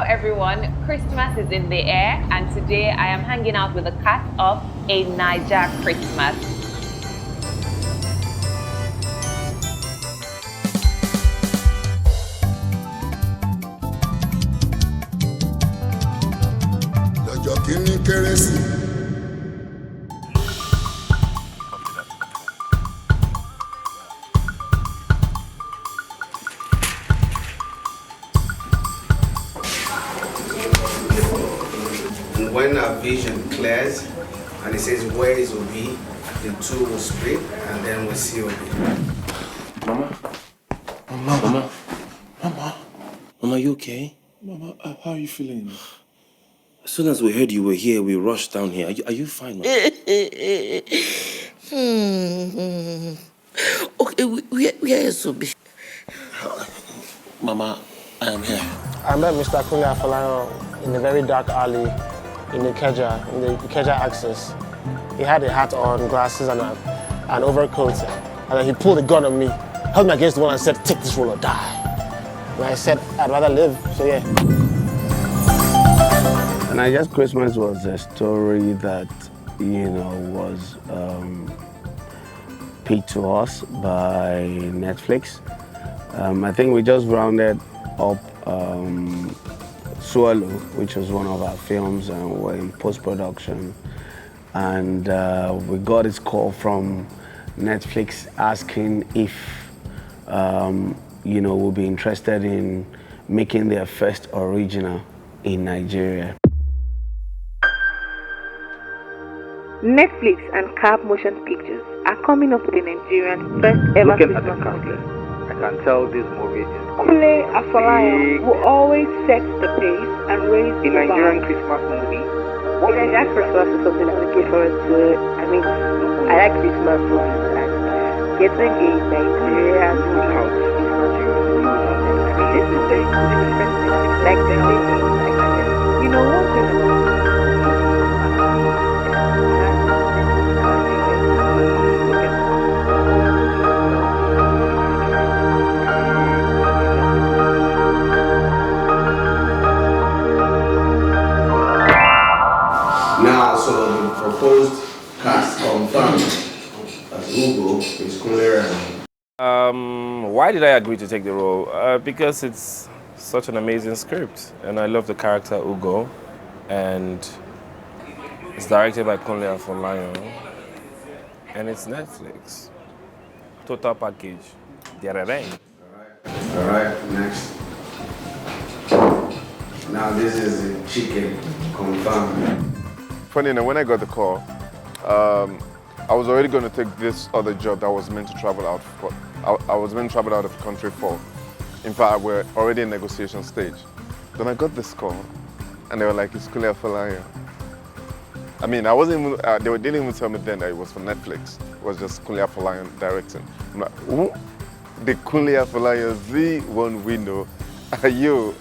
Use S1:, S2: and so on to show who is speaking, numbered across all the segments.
S1: everyone, Christmas is in the air and today I am hanging out with the cast of A Naija Christmas.
S2: And when our vision clears and it says where is Obi, the two will split and then we see Obi.
S3: Mama, you okay?
S4: Mama, how are you feeling?
S3: As soon as we heard you were here, we rushed down here. Are you fine, Mama?
S5: Okay, where is Obi?
S3: Mama, I am here.
S6: I met Mr. Kunle in a very dark alley in the Ikeja axis. He had a hat on, glasses, and an overcoat. And then he pulled a gun on me, held me against the wall and said, "Take this role or die." And I said, "I'd rather live," so yeah.
S7: And I guess Christmas was a story that, was pitched to us by Netflix. I think we just rounded up Swallow, which was one of our films, and we're in post-production. And we got this call from Netflix asking if, we'll be interested in making their first original in Nigeria.
S8: Netflix and Cab Motion Pictures are coming up with a Nigerian first ever Christmas movie.
S9: I can tell this movie is
S8: Kunle, afolayans will always set the pace and raise
S9: a
S8: the bar.
S9: Nigerian Christmas movie.
S8: Nigerian Christmas is something I'm looking forward to. I mean, I like Christmas movies and getting a Nigerian house. This is very different. Like the one thing
S2: Now, so the proposed cast confirmed as Ugo is Kunle.
S10: Why did I agree to take the role? Because it's such an amazing script, and I love the character Ugo, and it's directed by Kunle Afolayan, and it's Netflix. Total package.
S2: All right, next. Now this is the chicken confirmed.
S4: Funny enough, when I got the call, I was already going to take this other job that I was meant to travel out for. I was meant to travel out of the country for. In fact, we're already in negotiation stage. Then I got this call, and they were like, "It's Kunle Afolayan." I mean, I wasn't even, they didn't even tell me then that it was for Netflix. It was just Kunle Afolayan directing. I'm like, who? The Kunle Afolayan, the one we know. Are you?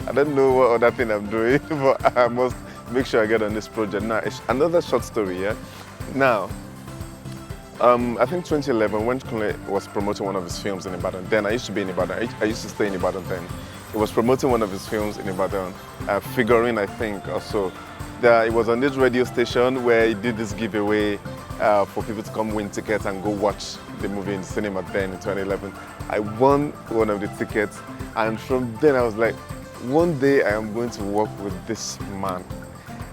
S4: I don't know what other thing I'm doing, but I must make sure I get on this project. Now, it's another short story, yeah? Now, I think 2011, when Kunle was promoting one of his films in Ibadan, then I used to be in Ibadan. I used to stay in Ibadan then. He was promoting one of his films in Ibadan, Figurine, I think, or so. It was on this radio station where he did this giveaway for people to come win tickets and go watch the movie in the cinema then in 2011. I won one of the tickets, and from then I was like, one day I am going to work with this man.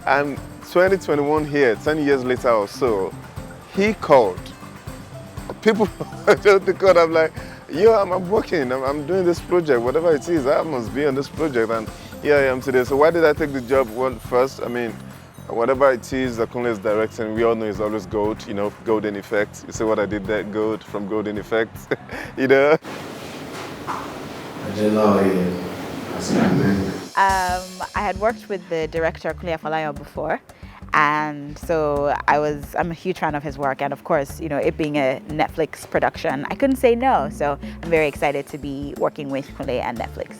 S4: And 2021 here, 10 years later or so, he called. People just called, I'm like, yo, I'm working, I'm doing this project, whatever it is, I must be on this project, and here I am today. So why did I take the job first? I mean, whatever it is that Kunle is directing, we all know it's always gold, golden effect. You see what I did there, gold from golden effect,
S2: I don't know you.
S11: I had worked with the director Kunle Afolayan before, and so I'm a huge fan of his work, and of course, it being a Netflix production, I couldn't say no. So I'm very excited to be working with Kunle and Netflix.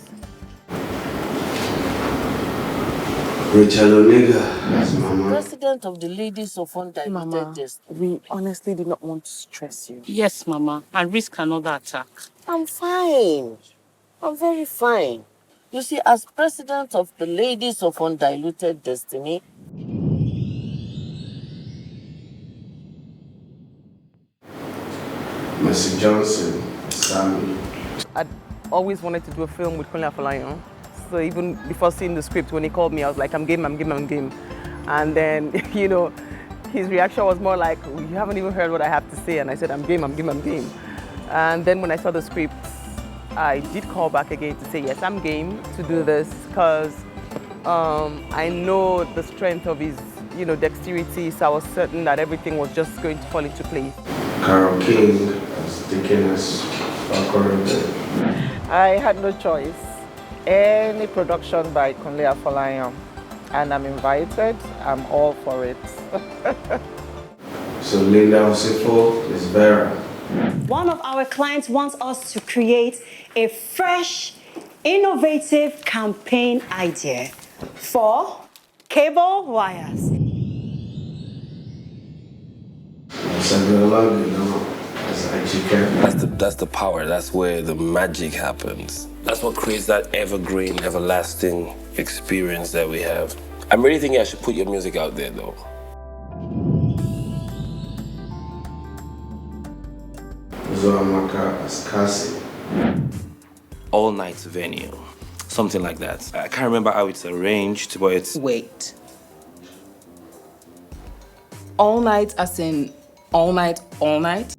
S2: Oniga, that's Mama.
S5: President of the Ladies of Undiluted Destiny.
S12: We honestly did not want to stress you.
S5: Yes, Mama, and risk another attack.
S12: I'm fine. I'm very fine.
S5: You see, as president of the Ladies of Undiluted Destiny,
S7: Mr. Johnson, Sammy.
S12: I'd always wanted to do a film with Kunle Afolayan. So even before seeing the script, when he called me, I was like, I'm game, I'm game, I'm game. And then, you know, his reaction was more like, you haven't even heard what I have to say. And I said, I'm game, I'm game, I'm game. And then when I saw the script, I did call back again to say, yes, I'm game to do this because I know the strength of his, you know, dexterity. So I was certain that everything was just going to fall into place.
S7: Carol King as Deaconess Bakori.
S13: I had no choice. Any production by Kunle Afolayan, and I'm invited, I'm all for it.
S7: So Linda Osifo is Vera.
S14: One of our clients wants us to create a fresh, innovative campaign idea for cable wires.
S3: That's the power. That's where the magic happens. That's what creates that evergreen, everlasting experience that we have. I'm really thinking I should put your music out there, though.
S7: Zoamaka Askasi.
S3: All night venue, something like that. I can't remember how it's arranged, but it's...
S15: Wait. All night as in all night, all night?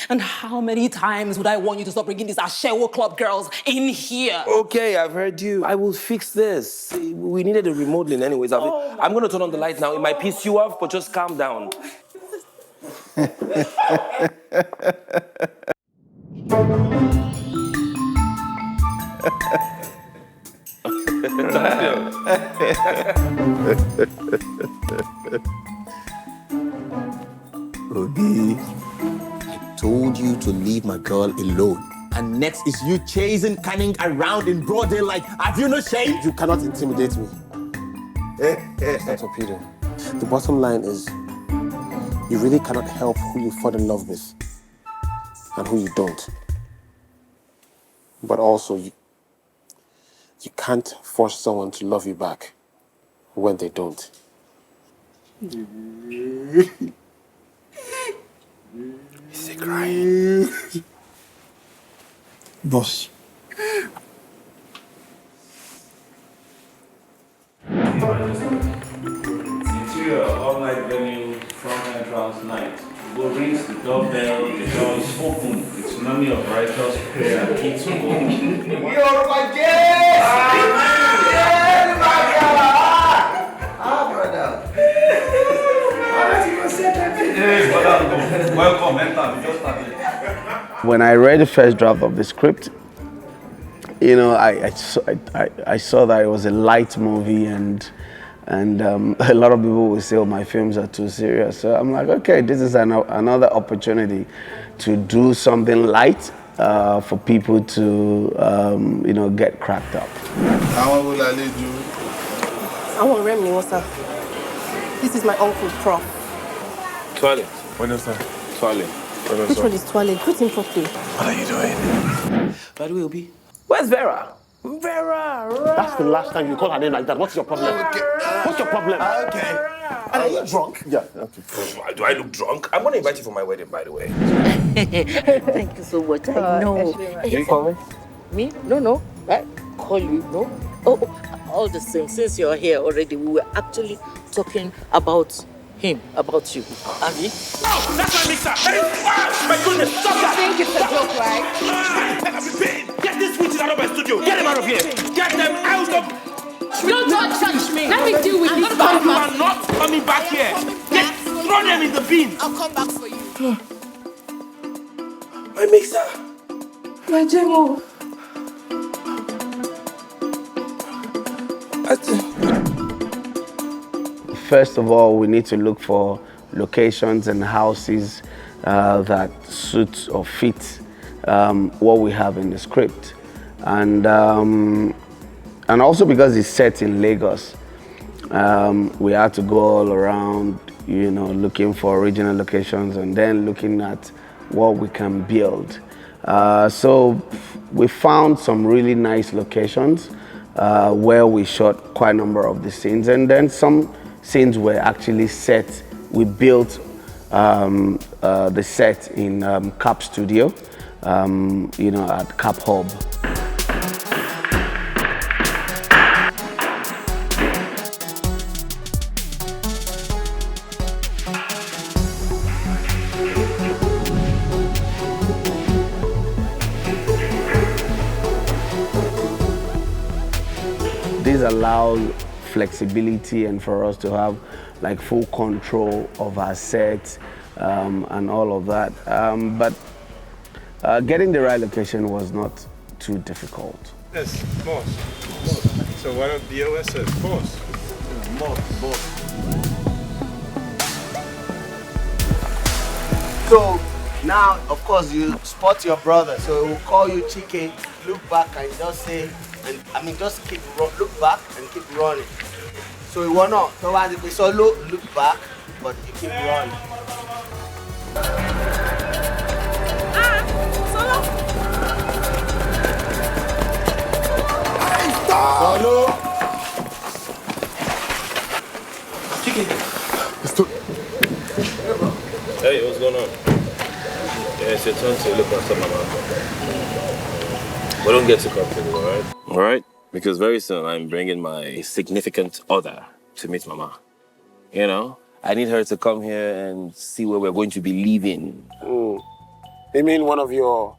S15: And how many times would I want you to stop bringing these Ashewo Club girls in here?
S3: Okay, I've heard you. I will fix this. We needed a remodeling anyways. I'm going to turn on the light now. It might piss you off, but just calm down.
S16: Obi, I told you to leave my girl alone. And next is you chasing Canning around in broad daylight. Have you no shame?
S6: You cannot intimidate me. Dr. Peter, the bottom line is you really cannot help who you fall in love with and who you don't. But also, you can't force someone to love you back when they don't.
S3: Is he crying?
S16: Boss.
S10: Interior, all-night venue, front entrance night. Go rings the doorbell, the door is open. The tsunami of righteous prayer keeps going.
S2: You're my guest! Brother.
S10: Welcome, enter. We just started.
S7: When I read the first draft of the script, you know, I saw that it was a light movie and a lot of people will say, oh, my films are too serious. So I'm like, okay, this is another opportunity to do something light for people to, you know, get cracked up.
S17: How will I lead you?
S12: I want Remy, what's up? This is my uncle, Prof.
S3: Toilet.
S17: When is that?
S3: Toilet.
S12: Which one is toilet? Greet him properly.
S17: What are you doing?
S3: By the way, Obi,
S12: Where's Vera? Vera!
S6: That's the last time you call her name like that. What's your problem? What's your problem?
S17: Okay. Are you drunk?
S6: Yeah, okay.
S3: do I look drunk? I'm going to invite you for my wedding, by the way.
S5: thank you so much. I know.
S3: You call me?
S5: Me? No. I call you, no? Oh, all the same. Since you're here already, we were actually talking about him, about you. Have you?
S3: No, that's my mixer. My goodness, stop that.
S14: I think it's a joke, right?
S3: Get this switches out of my studio. Get them out of here. Get them out of...
S15: Don't touch me.
S14: Let me deal with this
S3: You are not coming back here. Throw them in the bin.
S15: I'll come back for you.
S3: My mixer.
S15: My Jemo.
S7: First of all, we need to look for locations and houses that suit or fit what we have in the script. And also because it's set in Lagos, we had to go all around, you know, looking for original locations and then looking at what we can build So we found some really nice locations where we shot quite a number of the scenes, and then some scenes were actually set. We built the set in Cap Studio, at Cap Hub. This allows flexibility and for us to have like full control of our set and all of that. But getting the right location was not too difficult.
S17: Yes, boss. So one of the OSs, boss. Boss.
S18: So now, of course, you spot your brother. So he will call you Chicken, look back and just say, just look back and keep running. So you will not. So when you solo, look back, but you keep running.
S17: Solo.
S18: Chicken.
S10: Hey, what's going on? Yeah, it's your turn to look after Mama. We don't get to come to you, alright? Alright? Because very soon I'm bringing my significant other to meet Mama. You know? I need her to come here and see where we're going to be living.
S6: You mean one of your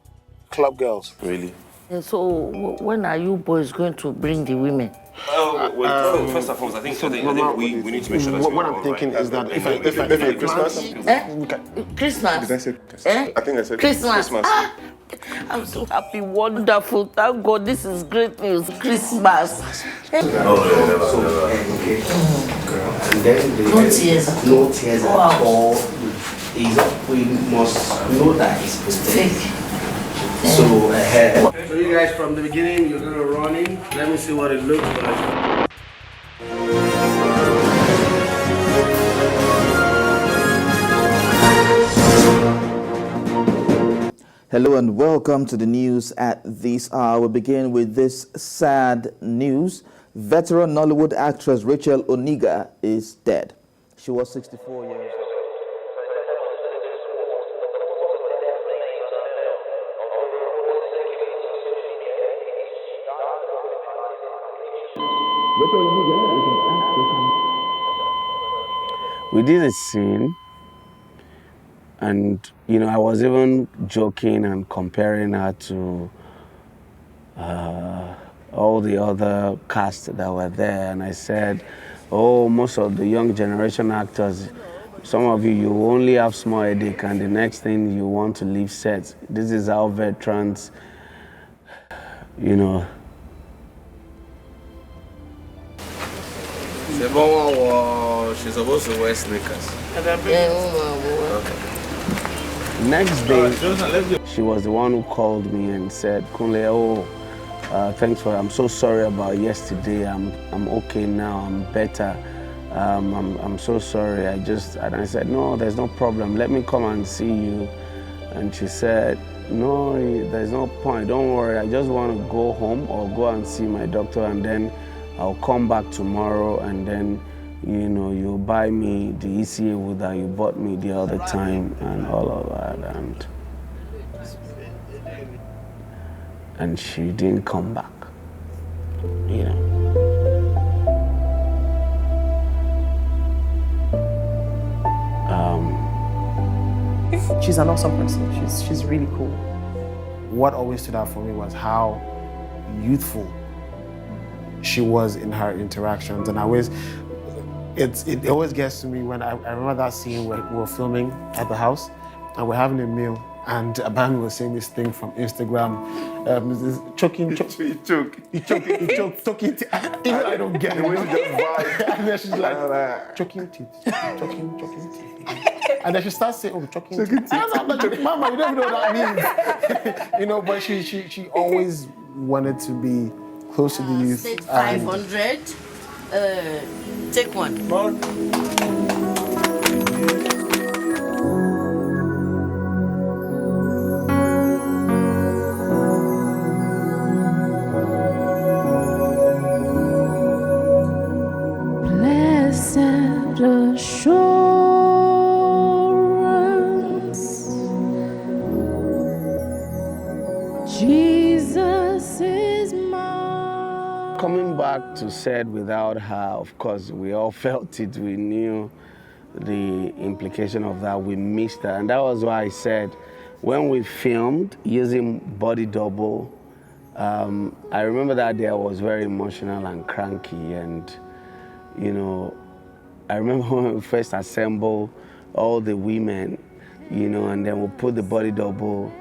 S6: club girls?
S10: Really?
S5: And so when are you boys going to bring the women?
S10: First and foremost, I think we need to make sure that
S6: what I'm thinking is that if I
S17: Christmas?
S5: Christmas?
S17: Did I say Christmas?
S5: Eh?
S17: I think I said
S5: Christmas. Ah, I'm so happy, wonderful. Thank God, this is great news. Christmas.
S2: And then
S5: No tears.
S2: No tears at all. We must know that it's mistake. So so you guys from the beginning, you're gonna run in. Let me see what it looks like.
S19: Hello and welcome to the news at this hour. We begin with this sad news. Veteran Nollywood actress Rachel Oniga is dead. She was 64 years old.
S7: We did a scene, and I was even joking and comparing her to all the other cast that were there, and I said, oh, most of the young generation actors, some of you only have small headache, and the next thing you want to leave sets. This is how veterans,
S2: She's supposed to wear sneakers.
S7: Next day, she was the one who called me and said, Kunle, thanks I'm so sorry about yesterday. I'm okay now. I'm better. I'm so sorry. And I said, no, there's no problem. Let me come and see you. And she said, no, there's no point. Don't worry. I just want to go home or go and see my doctor, and then I'll come back tomorrow, and then you'll buy me the ECA wood that you bought me the other time and all of that. And she didn't come back.
S12: She's an awesome person. She's really cool.
S6: What always stood out for me was how youthful she was in her interactions, and it always gets to me when I remember that scene where we were filming at the house and we're having a meal, and Abami was saying this thing from Instagram, this choking. Even I don't get it. And then she's like, choking teeth. And then she starts saying, oh, choking teeth. I'm like, Mama, you don't even know what that means. But she always wanted to be close to the youth.
S5: 500. Take one.
S7: back to set without her, of course, we all felt it. We knew the implication of that. We missed her. And that was why I said, when we filmed using body double, I remember that day I was very emotional and cranky. And, you know, I remember when we first assembled all the women, you know, and then we put the body double,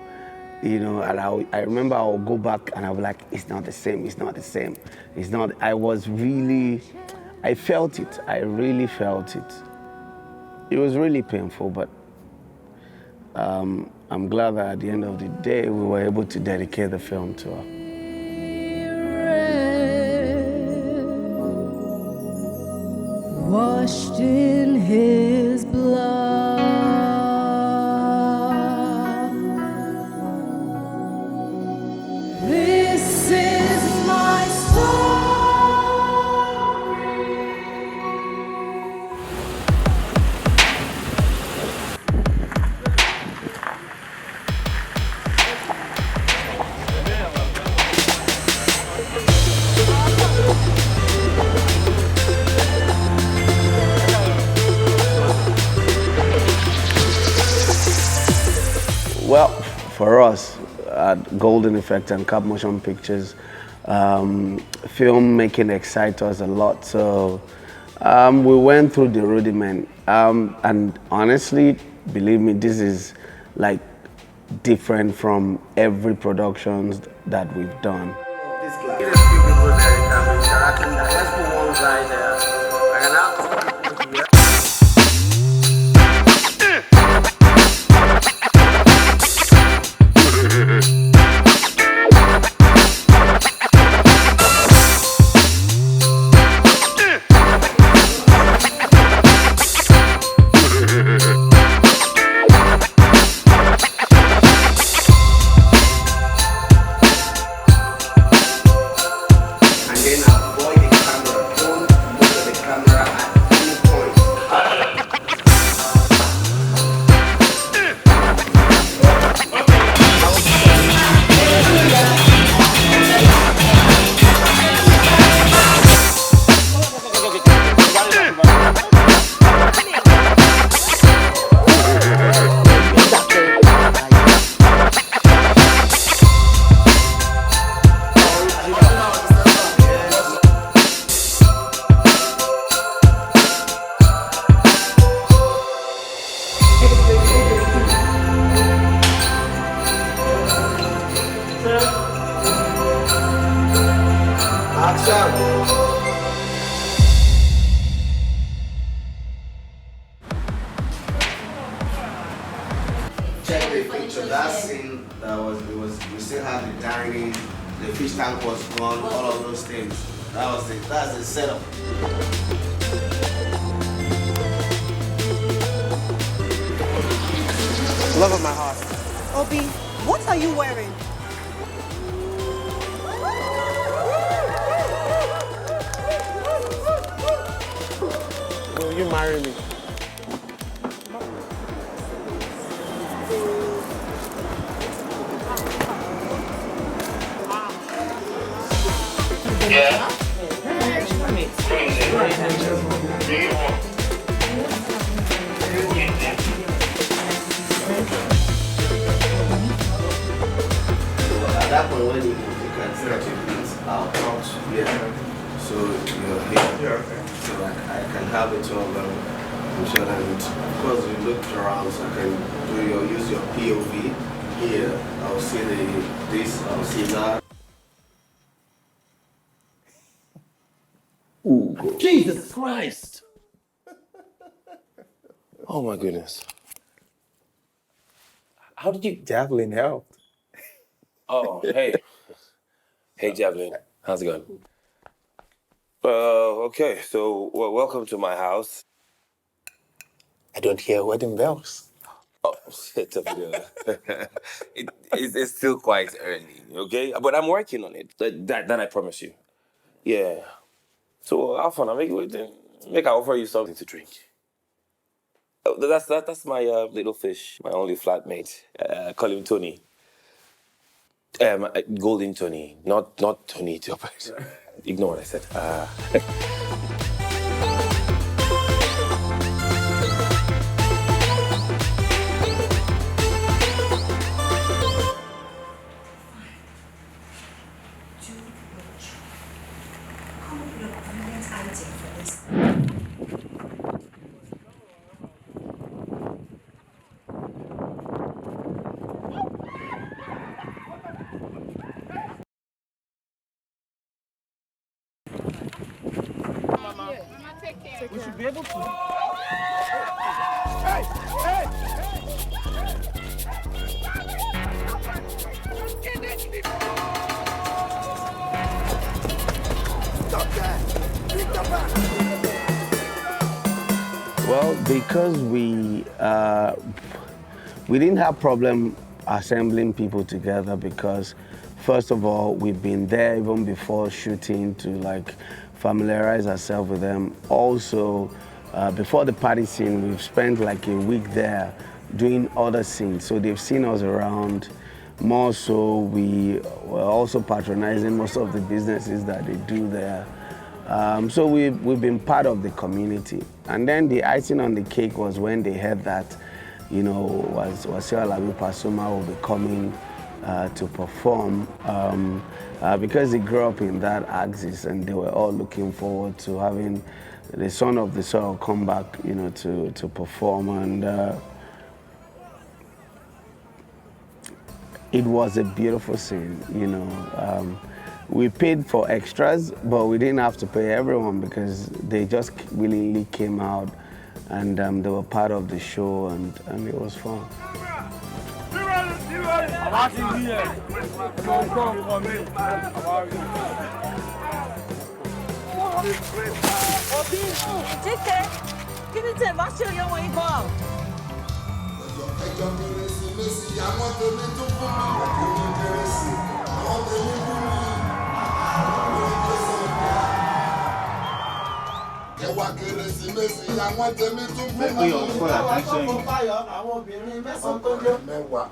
S7: you know, and I remember I would go back and I was like, it's not the same, it's not the same. It's not, I felt it, I really felt it. It was really painful, but I'm glad that at the end of the day, we were able to dedicate the film to her.
S20: Washed in his blood. This is my story.
S7: Well, for us at Golden Effect and Cap Motion Pictures, filmmaking excites us a lot. So we went through the rudiment, and honestly, believe me, this is like different from every productions that we've done.
S18: This class. There's a few people there that can be interacting. Let's put one guy there. I can have two people here. Check the picture. That scene we still had the dining, the fish tank was gone, all of those things. That's the setup.
S6: Love of my heart.
S14: Obi, what are you wearing?
S6: Will you marry me?
S20: Yeah.
S18: At that point, when you can stretch your feet out, yeah. So you're here. So I can have the two of them. And of course, you look around, so I can use your POV here. I'll see this, I'll see that.
S3: Ooh, Jesus Christ! Oh my goodness. How did you...
S17: Javelin helped.
S3: Oh, hey. Hey, Javelin. How's it going? Okay, so welcome to my house.
S17: I don't hear wedding bells.
S3: Oh, shit, it's still quite early, okay? But I'm working on it. That I promise you. Yeah. So, how fun? Make I offer you something to drink. That's my little fish, my only flatmate. Call him Tony. Golden Tony, not Tony Topaz. Ignore what I said.
S2: We should be able to.
S18: Stop that! Pick the back!
S7: Well, because we didn't have problem assembling people together because first of all, we've been there even before shooting to like familiarize ourselves with them. Also, before the party scene, we've spent like a week there doing other scenes. So they've seen us around. More so, we were also patronizing most of the businesses that they do there. So we've been part of the community. And then the icing on the cake was when they heard that, you know, Wasiu Alabi Pasuma will be coming to perform because he grew up in that axis and they were all looking forward to having the son of the soil come back, you know, to perform. And it was a beautiful scene, you know. We paid for extras, but we didn't have to pay everyone because they just willingly came out and they were part of the show and it was fun.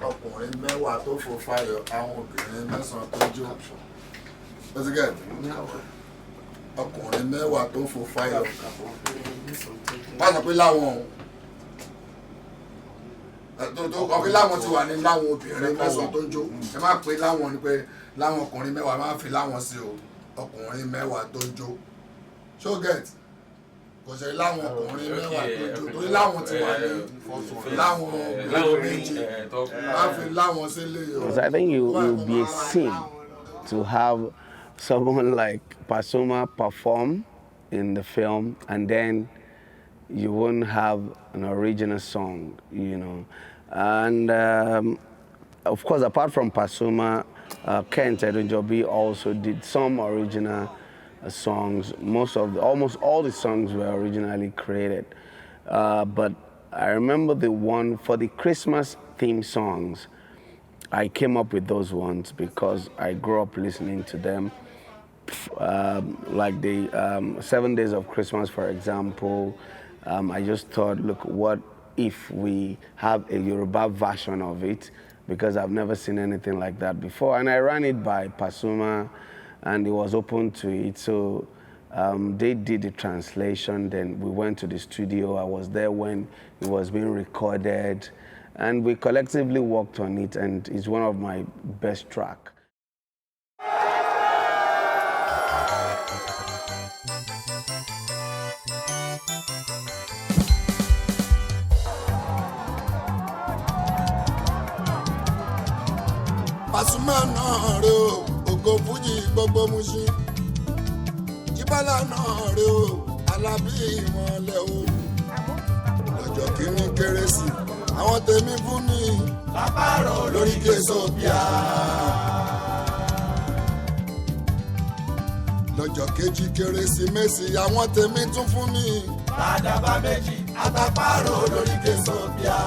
S21: Ọkùnrin mẹ́wàá tó fò fáyọ̀, àwọn obìnrin mẹ́sàn-án tó jó. What's it good? Ọkùnrin mẹ́wàá tó fò fáyọ̀. Má sọ pé láwọn ọkùnrin láwọn ti wà ní láwọn obìnrin mẹ́sàn-án tó jó. Ẹ má pé láwọn ni pé láwọn ọkùnrin mẹ́wàá má fi láwọn sí o. Ọkùnrin mẹ́wàá tó jó. Show get. Kò ṣe láwọn ọkùnrin mẹ́wàá tó jó torí láwọn ti wà ní láwọn méjì má fi láwọn sílé o.
S7: Because I think it will be a sin to have someone like Pasuma perform in the film and then you won't have an original song, you know. And of course, apart from Pasuma, Kent Edunjobi also did some original songs. Almost all the songs were originally created. But I remember the one for the Christmas theme songs. I came up with those ones because I grew up listening to them. Like the 7 Days of Christmas, for example. I just thought, look, what if we have a Yoruba version of it? Because I've never seen anything like that before. And I ran it by Pasuma, and he was open to it. So they did the translation. Then we went to the studio. I was there when it was being recorded. And we collectively worked on it, and it's one of my best tracks.
S21: Pasuma náà rè o, ògo fújì gbogbo Mushin. Jíbọ́lá náà rè o, Alábí ìmọ̀lẹ̀ o. Lọ́jọ́ kìíní kérésì, àwọn tèmi fún mi. Lápárọ̀ lórí Késòbíà. Lọ́jọ́ kejì kérésìmesì, àwọn tèmi tún fún mi. Ládàbà méjì, àtàpárọ̀ lórí Késòbíà.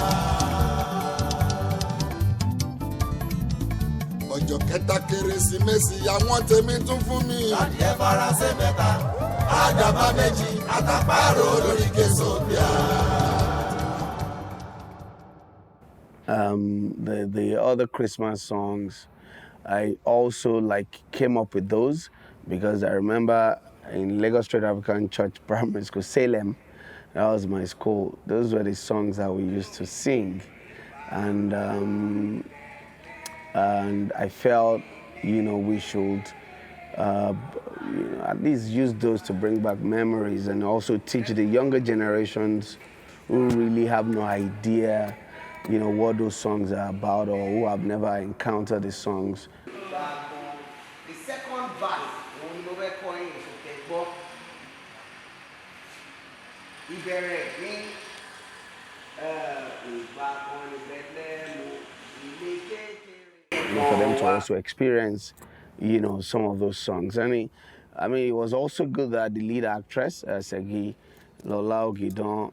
S21: Ọjọ́ kẹta kérésìmesì àwọn tèmi tún fún mi. Adìẹ Faransé mẹ́ta, àdàbà méjì, àtàpárò lórí Késòbíà.
S7: The other Christmas songs, I also came up with those, because I remember in Lagos Straight African Church Primary School, Salem, that was my school. Those were the songs that we used to sing, and I felt, we should at least use those to bring back memories and also teach the younger generations who really have no idea, what those songs are about, or who have never encountered the songs.
S18: The second verse, when we were calling it, okay, but
S7: for them to also experience, some of those songs. I mean, it was also good that the lead actress, Segi Lola Ogidon,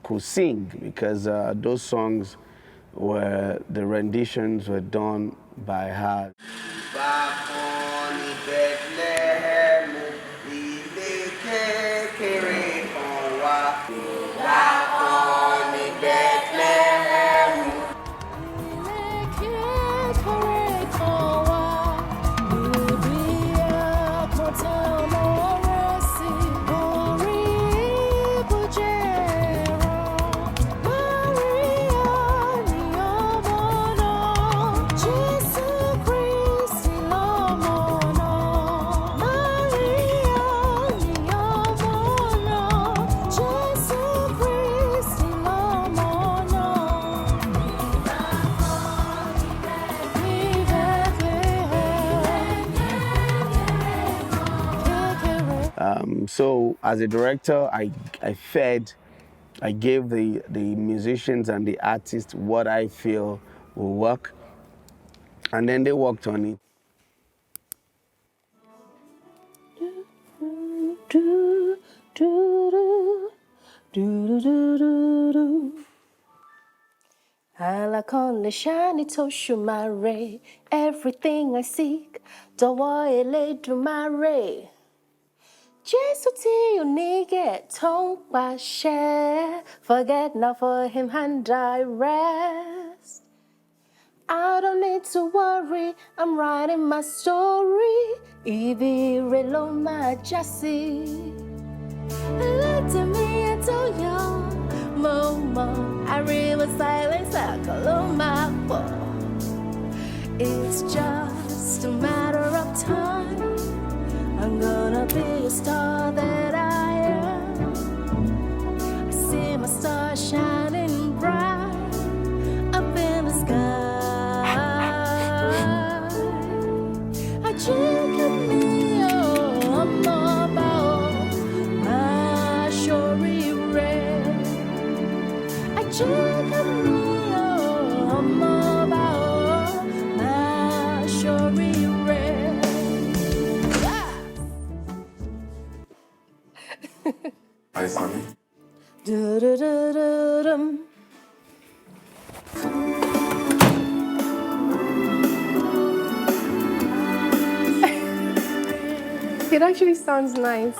S7: could sing, because those songs the renditions were done by her. So as a director, I gave the musicians and the artists what I feel will work, and then they worked on it.
S20: Kunle shiny to shumare, everything I seek, dawa ele dumare. Jesus to Oniga, don't share. Forget not for him and I rest. I don't need to worry, I'm writing my story. Ibi relo my Jesse. Let me tell you, Momo, I real silence, I call my phone. It's just a matter of time. I'm gonna be a star that I am. I see my star shining bright up in the sky. I drink of me, I'm about my shorty red. I drink of me, I'm about my shorty red.
S3: Hi, Sammy.
S1: It actually sounds nice.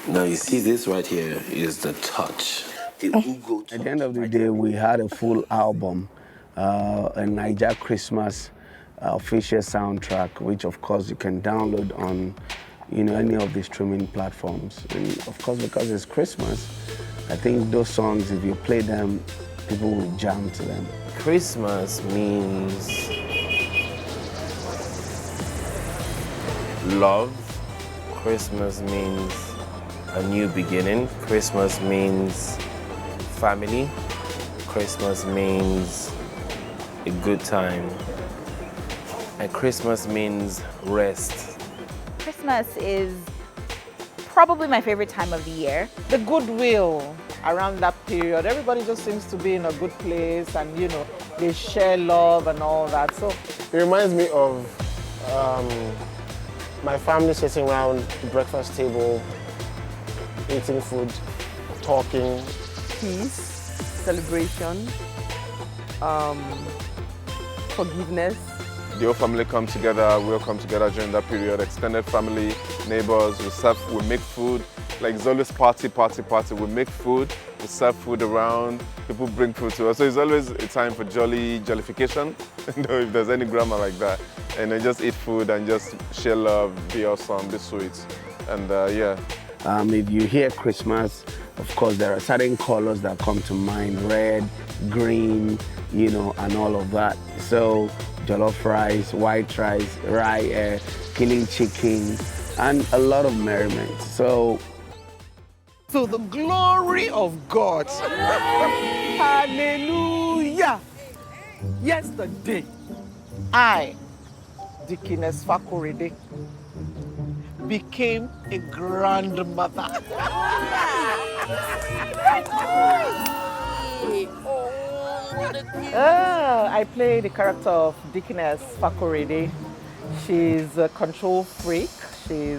S3: Now you see, this right here is the touch.
S7: At the end of the day, we had a full album, a Naija Christmas official soundtrack, which of course you can download on any of the streaming platforms. And of course, because it's Christmas, I think those songs, if you play them, people will jam to them.
S10: Christmas means love. Christmas means a new beginning. Christmas means family. Christmas means a good time. And Christmas means rest.
S11: Christmas is probably my favorite time of the year.
S13: The goodwill around that period, everybody just seems to be in a good place, and they share love and all that. So
S6: it reminds me of my family sitting around the breakfast table, eating food, talking.
S12: Peace, celebration, forgiveness.
S4: The whole family come together, we all come together during that period, extended family, neighbors, we make food. Like it's always party. We make food, we serve food around, people bring food to us. So it's always a time for jollification, you know, if there's any grammar like that. And then just eat food and just share love, be awesome, be sweet. And yeah.
S7: If you hear Christmas, of course, there are certain colors that come to mind, red, green, you know, and all of that. So jollof rice, white rice, rye, killing chicken, and a lot of merriment. So
S13: to the glory of God. Hallelujah. Yesterday, I, Dickiness Fakorede, became a grandmother. I play the character of Dickiness Fakorede. She's a control freak. She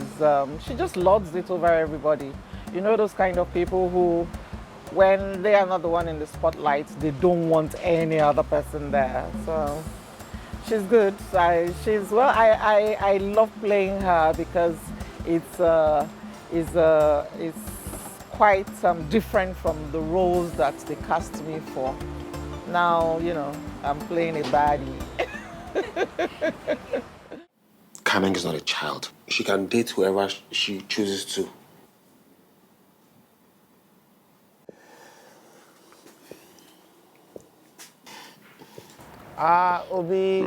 S13: just lords it over everybody. You know those kind of people who, when they are not the one in the spotlight, they don't want any other person there. So she's good. I love playing her because it's quite different from the roles that they cast me for. Now, you know, I'm playing a baddie.
S3: Kaneng is not a child. She can date whoever she chooses to.
S6: Obi,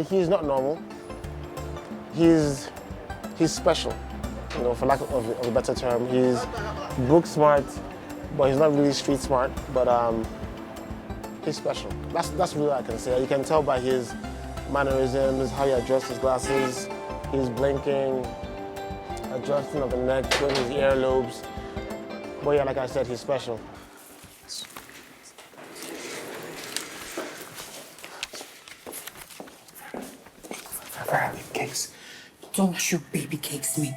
S6: he's not normal. He's special, you know, for lack of a better term. He's book smart, but he's not really street smart. But he's special. That's really what I can say. You can tell by his mannerisms, how he adjusts his glasses. He's blinking, adjusting of the neck, doing his earlobes. But yeah, like I said, he's special.
S15: Cakes. Don't you baby cakes me.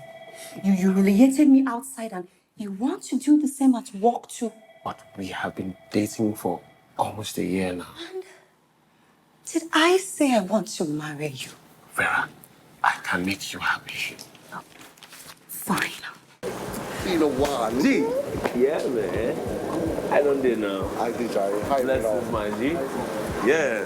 S15: You humiliated me outside and you want to do the same at work too.
S3: But we have been dating for almost a year now.
S15: And did I say I want to marry you?
S3: Vera, I can make you happy.
S15: Fine.
S2: Been a while, G.
S3: Yeah, man. I don't know.
S2: I did, Jerry. Hi,
S3: bless my G. Yeah.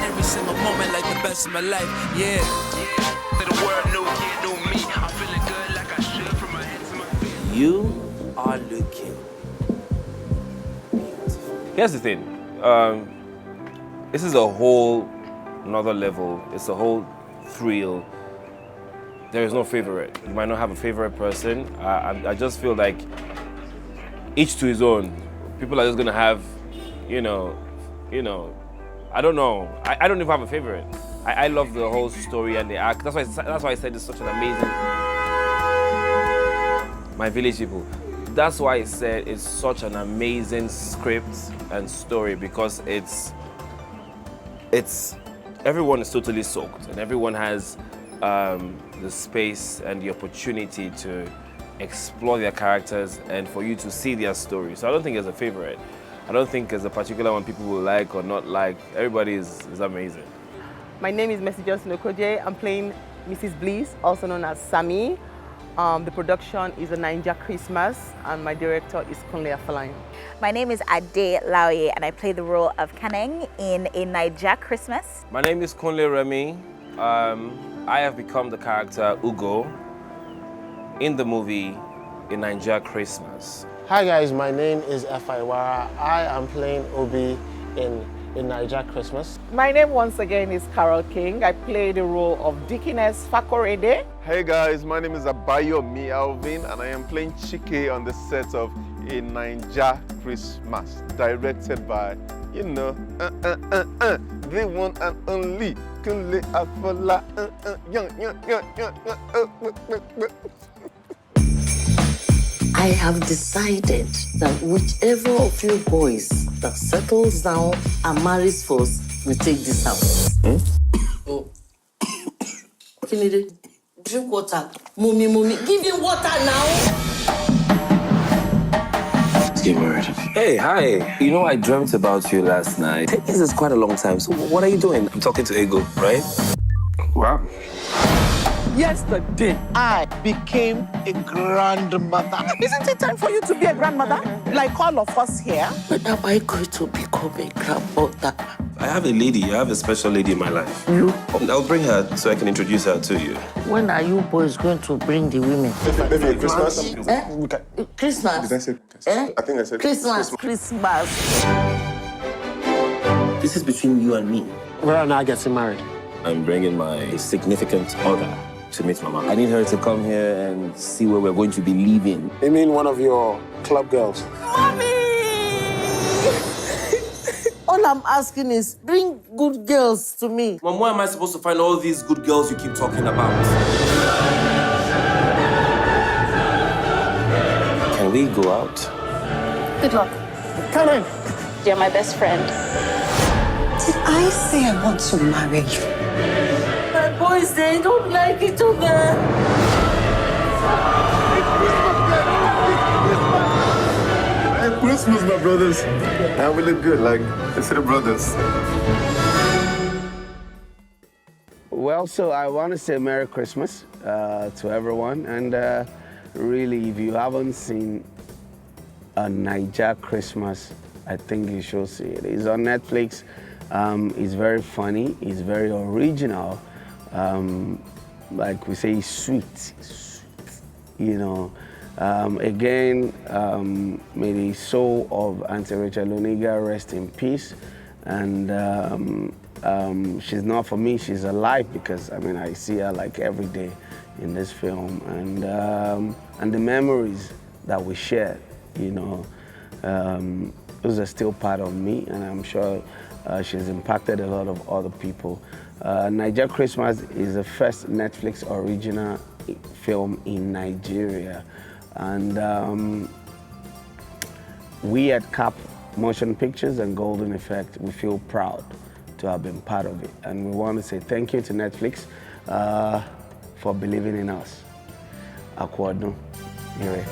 S9: Every single moment like the best of my life, yeah. The world knew me. I'm feeling good like I should from my head to my feet.
S3: You are looking beautiful. Here's the thing. This is a whole another level. It's a whole thrill. There is no favorite. You might not have a favorite person. I just feel like each to his own. People are just gonna have, you know. I don't know. I don't even have a favorite. I love the whole story and the act. That's why I said it's such an amazing. My village people. That's why I said it's such an amazing script and story because it's everyone is totally soaked and everyone has the space and the opportunity to explore their characters and for you to see their story. So I don't think there's a favorite. I don't think there's a particular one people will like or not like. Everybody is amazing.
S12: My name is Messages Nokoje. I'm playing Mrs. Bliss, also known as Sammy. The production is a Nigerian Christmas, and my director is Kunle Afolayan.
S11: My name is Ade Laoye, and I play the role of Kaneng in A Naija Christmas.
S10: My name is Kunle Remy. I have become the character Ugo in the movie A Nigerian Christmas.
S6: Hi guys, my name is Efaiwara. I am playing Obi in Naija Christmas.
S13: My name once again is Carol King. I play the role of Dickiness Fakorede.
S4: Hey guys, my name is Abayomi Alvin and I am playing Chike on the set of A Naija Christmas, directed by, you know, the one and only Kunle Afolayan.
S5: I have decided that whichever of you boys that settles down and marries first will take this house. Oh. Kunle, drink water. Mommy, give him water now.
S3: Let's get married. Hey, hi. You know, I dreamt about you last night. 10 years is quite a long time. So what are you doing? I'm talking to Ego, right? Wow.
S8: Yesterday, I became a grandmother. Isn't it time for you to be a grandmother? Like all of us here?
S5: But am I going to become a grandmother?
S10: I have a lady. I have a special lady in my life.
S5: You?
S10: I'll bring her so I can introduce her to you.
S5: When are you boys going to bring the women?
S4: Maybe Christmas.
S5: Christmas?
S4: Did I say? I think I said
S5: Christmas. Christmas.
S10: This is between you and me.
S6: Where are now getting married?
S10: I'm bringing my significant other to meet Mama. I need her to come here and see where we're going to be living.
S6: You mean one of your club girls?
S5: Mommy! All I'm asking is bring good girls to me.
S10: Mom, where am I supposed to find all these good girls you keep talking about? Can we go out?
S14: Good luck.
S6: Come in.
S14: You're my best friend.
S15: Did I say I want to marry you?
S5: My boys, they don't like it over.
S4: Christmas, my brothers. Now we look good, like instead of brothers.
S7: Well, so I want to say Merry Christmas to everyone. And really, if you haven't seen a Naija Christmas, I think you should see it. It's on Netflix. It's very funny. It's very original. Like we say, sweet, you know. Again, may the soul of Auntie Rachel Oniga rest in peace. And she's not for me, she's alive because, I mean, I see her like every day in this film. And the memories that we shared, you know, those are still part of me, and I'm sure she's impacted a lot of other people. Nigerian Christmas is the first Netflix original film in Nigeria. And we at CAP Motion Pictures and Golden Effect, we feel proud to have been part of it. And we want to say thank you to Netflix for believing in us. Akwado, here.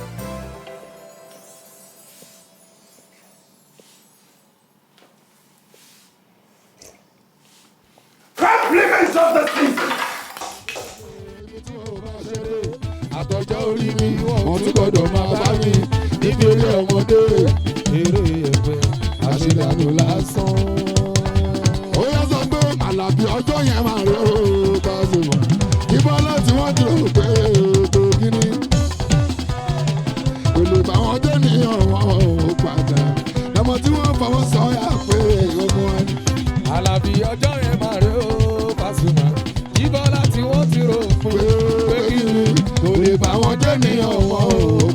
S21: Compliments of the season!
S22: Àtọ̀jọ́ orí mi, wọ́n tún gbọ́dọ̀ máa bá mi nítorí ọmọdé. Eré ẹ̀fẹ̀ àṣìlànà lásán. Ó yá sọ pé Àlàbí ọjọ́ yẹn máa rẹ̀ ó bá ṣe mọ̀. Ìbọn láti wọ́n ti rò pé ètò kíní. Kò lè bá wọn dé ní ọ̀wọ́n ò padà. Lọ́mọ tí wọ́n fọwọ́ sọ́yà pé ọmọ wa ni. Àlàbí ọjọ́ yẹn máa rẹ̀ ó bá ṣe mọ̀. Ìbọn láti wọ́n ti rò pé kíní. Kò lè bá wọn dé ní ọ̀wọ́n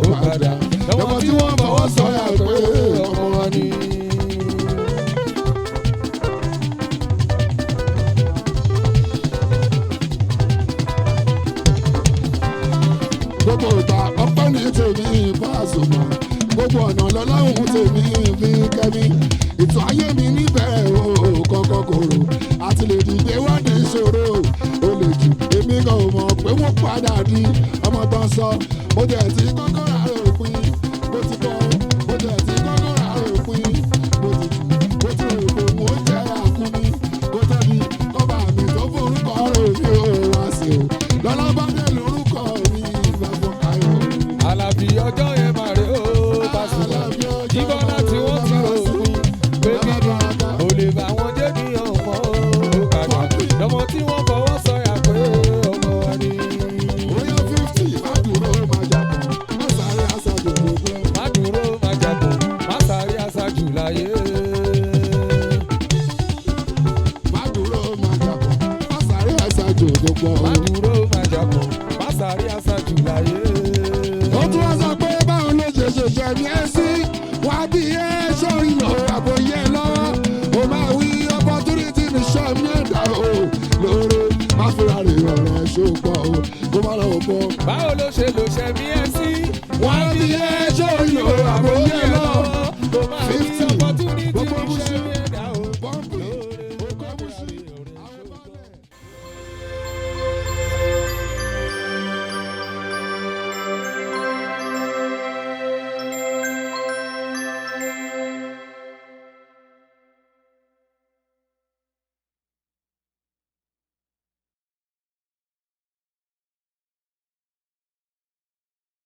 S22: ò padà. Lọ́mọ tí wọ́n fọwọ́ sọ́yà pé ọmọ wa ni. Gbogbo ìta ọpẹ́ ní tèmi Pasuma, gbogbo ọ̀nà lọ́lọ́run tèmi fi kẹ́mi. Ètò ayé mi níbẹ̀rẹ̀ o kọ́kọ́ kòrò, àti lè dìde wá ní ìṣòro. O lè jù èmi kan ò mọ̀ pé wọ́n padà di ọmọ tán sọ. Mo jẹ̀ tí kọ́kọ́ rà òpin, mo ti kọ́, mo jẹ̀ tí kọ́kọ́ rà òpin. Mo ti jù, mo ti rò pé mo jẹ́ àkúnmí. Mo tẹ́bi kọ́ba mi tó forúkọ rẹ̀ mi ò wá sí o. Lọ́lá bá dé lórúkọ mi ìgbàgbọ́ ayọ̀. Àlàbí ọjọ́ yẹn máa rè ó Pasuma. Ìbọn láti wọ́n ti rò fún pé kíni ò lè bá wọn dé ní ọmọ òkàdá. Lọ́mọ tí wọ́n fọwọ́ sọ̀yà pé ọmọ wa ni. Oyè 50 má dúró má jàpọ̀, má sáré aṣáájú gbogbo. Má dúró má jàpọ̀, má sáré aṣáájú láyé. Má dúró má jàpọ̀, má sáré aṣáájú gbogbo. Má dúró má jàpọ̀, má sáré aṣáájú láyé. Ó tún wá sọ pé báwo ló ṣe ṣẹ̀ṣẹ̀ ní ẹ sí? Wà á bí ẹ sórí lọ àbòyẹ lọ́wọ́. Ó máa wí opportunity ní sọ́ọ̀mù ẹ̀dá o. Lóore má fura rè ọ̀rẹ́ ṣòpọ̀ o. Kó má lọ́wọ́ pọ̀. Báwo ló ṣe lò ṣẹ̀mí ẹ sí? Wà á bí ẹ sórí lọ àbòyẹ lọ́wọ́.